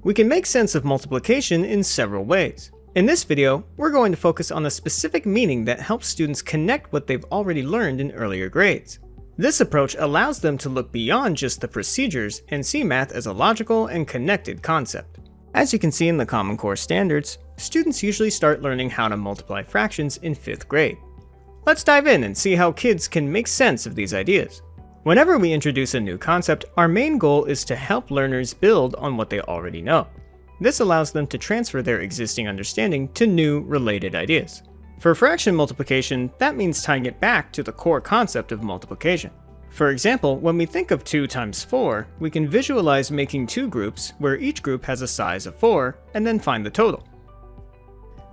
We can make sense of multiplication in several ways. In this video, we're going to focus on a specific meaning that helps students connect what they've already learned in earlier grades. This approach allows them to look beyond just the procedures and see math as a logical and connected concept. As you can see in the Common Core standards, students usually start learning how to multiply fractions in 5th grade. Let's dive in and see how kids can make sense of these ideas. Whenever we introduce a new concept, our main goal is to help learners build on what they already know. This allows them to transfer their existing understanding to new, related ideas. For fraction multiplication, that means tying it back to the core concept of multiplication. For example, when we think of 2 times 4, we can visualize making two groups where each group has a size of 4, and then find the total.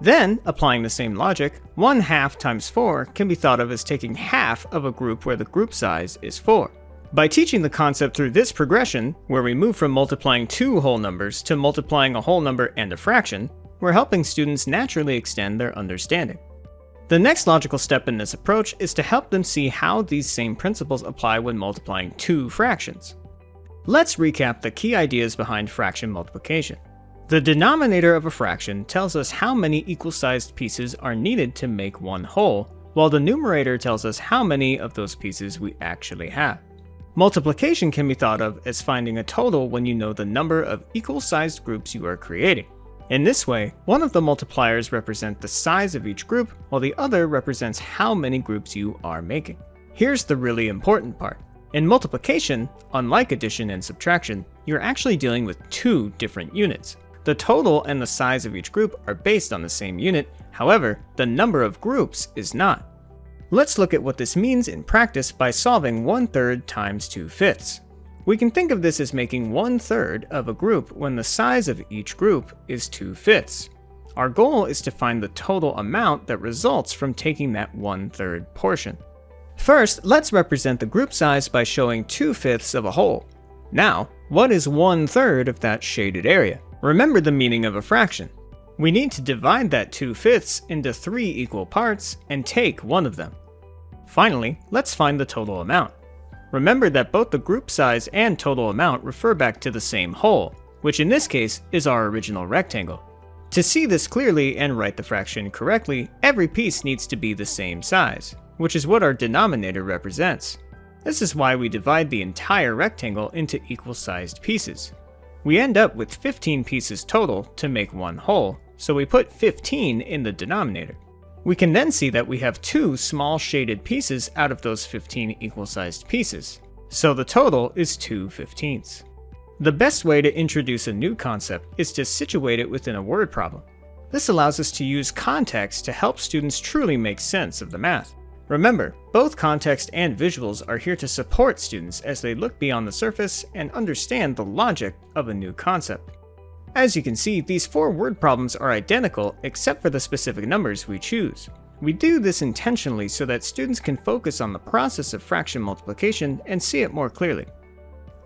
Then, applying the same logic, 1/2 times 4 can be thought of as taking half of a group where the group size is 4. By teaching the concept through this progression, where we move from multiplying two whole numbers to multiplying a whole number and a fraction, we're helping students naturally extend their understanding. The next logical step in this approach is to help them see how these same principles apply when multiplying two fractions. Let's recap the key ideas behind fraction multiplication. The denominator of a fraction tells us how many equal-sized pieces are needed to make one whole, while the numerator tells us how many of those pieces we actually have. Multiplication can be thought of as finding a total when you know the number of equal-sized groups you are creating. In this way, one of the multipliers represents the size of each group, while the other represents how many groups you are making. Here's the really important part. In multiplication, unlike addition and subtraction, you're actually dealing with two different units. The total and the size of each group are based on the same unit, however, the number of groups is not. Let's look at what this means in practice by solving 1/3 times 2/5. We can think of this as making 1/3 of a group when the size of each group is 2/5. Our goal is to find the total amount that results from taking that 1/3 portion. First, let's represent the group size by showing 2/5 of a whole. Now, what is 1/3 of that shaded area? Remember the meaning of a fraction. We need to divide that 2/5 into 3 equal parts and take one of them. Finally, let's find the total amount. Remember that both the group size and total amount refer back to the same whole, which in this case is our original rectangle. To see this clearly and write the fraction correctly, every piece needs to be the same size, which is what our denominator represents. This is why we divide the entire rectangle into equal-sized pieces. We end up with 15 pieces total to make one whole, so we put 15 in the denominator. We can then see that we have two small shaded pieces out of those 15 equal-sized pieces, so the total is 2/15. The best way to introduce a new concept is to situate it within a word problem. This allows us to use context to help students truly make sense of the math. Remember, both context and visuals are here to support students as they look beyond the surface and understand the logic of a new concept. As you can see, these 4 word problems are identical except for the specific numbers we choose. We do this intentionally so that students can focus on the process of fraction multiplication and see it more clearly.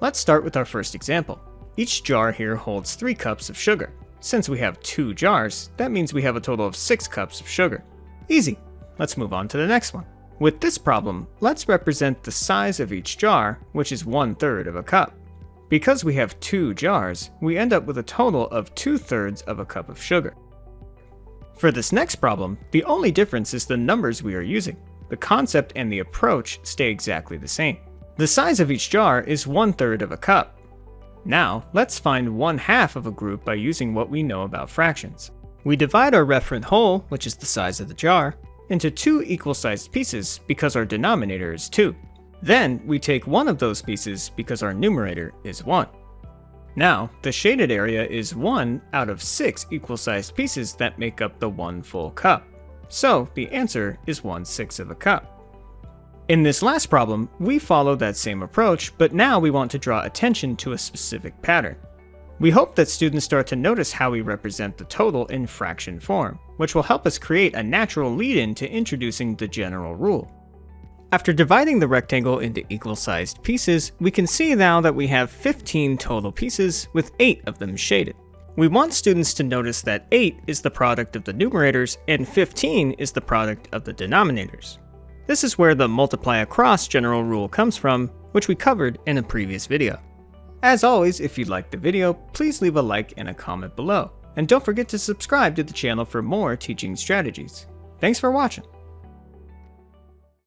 Let's start with our first example. Each jar here holds 3 cups of sugar. Since we have 2 jars, that means we have a total of 6 cups of sugar. Easy! Let's move on to the next one. With this problem, let's represent the size of each jar, which is 1/3 of a cup. Because we have 2 jars, we end up with a total of 2/3 of a cup of sugar. For this next problem, the only difference is the numbers we are using. The concept and the approach stay exactly the same. The size of each jar is 1/3 of a cup. Now, let's find 1/2 of a group by using what we know about fractions. We divide our referent whole, which is the size of the jar, into 2 equal-sized pieces because our denominator is 2. Then, we take one of those pieces because our numerator is 1. Now, the shaded area is 1 out of 6 equal-sized pieces that make up the 1 full cup. So, the answer is 1/6 of a cup. In this last problem, we follow that same approach, but now we want to draw attention to a specific pattern. We hope that students start to notice how we represent the total in fraction form, which will help us create a natural lead-in to introducing the general rule. After dividing the rectangle into equal-sized pieces, we can see now that we have 15 total pieces, with 8 of them shaded. We want students to notice that 8 is the product of the numerators and 15 is the product of the denominators. This is where the multiply across general rule comes from, which we covered in a previous video. As always, if you liked the video, please leave a like and a comment below. And don't forget to subscribe to the channel for more teaching strategies. Thanks for watching.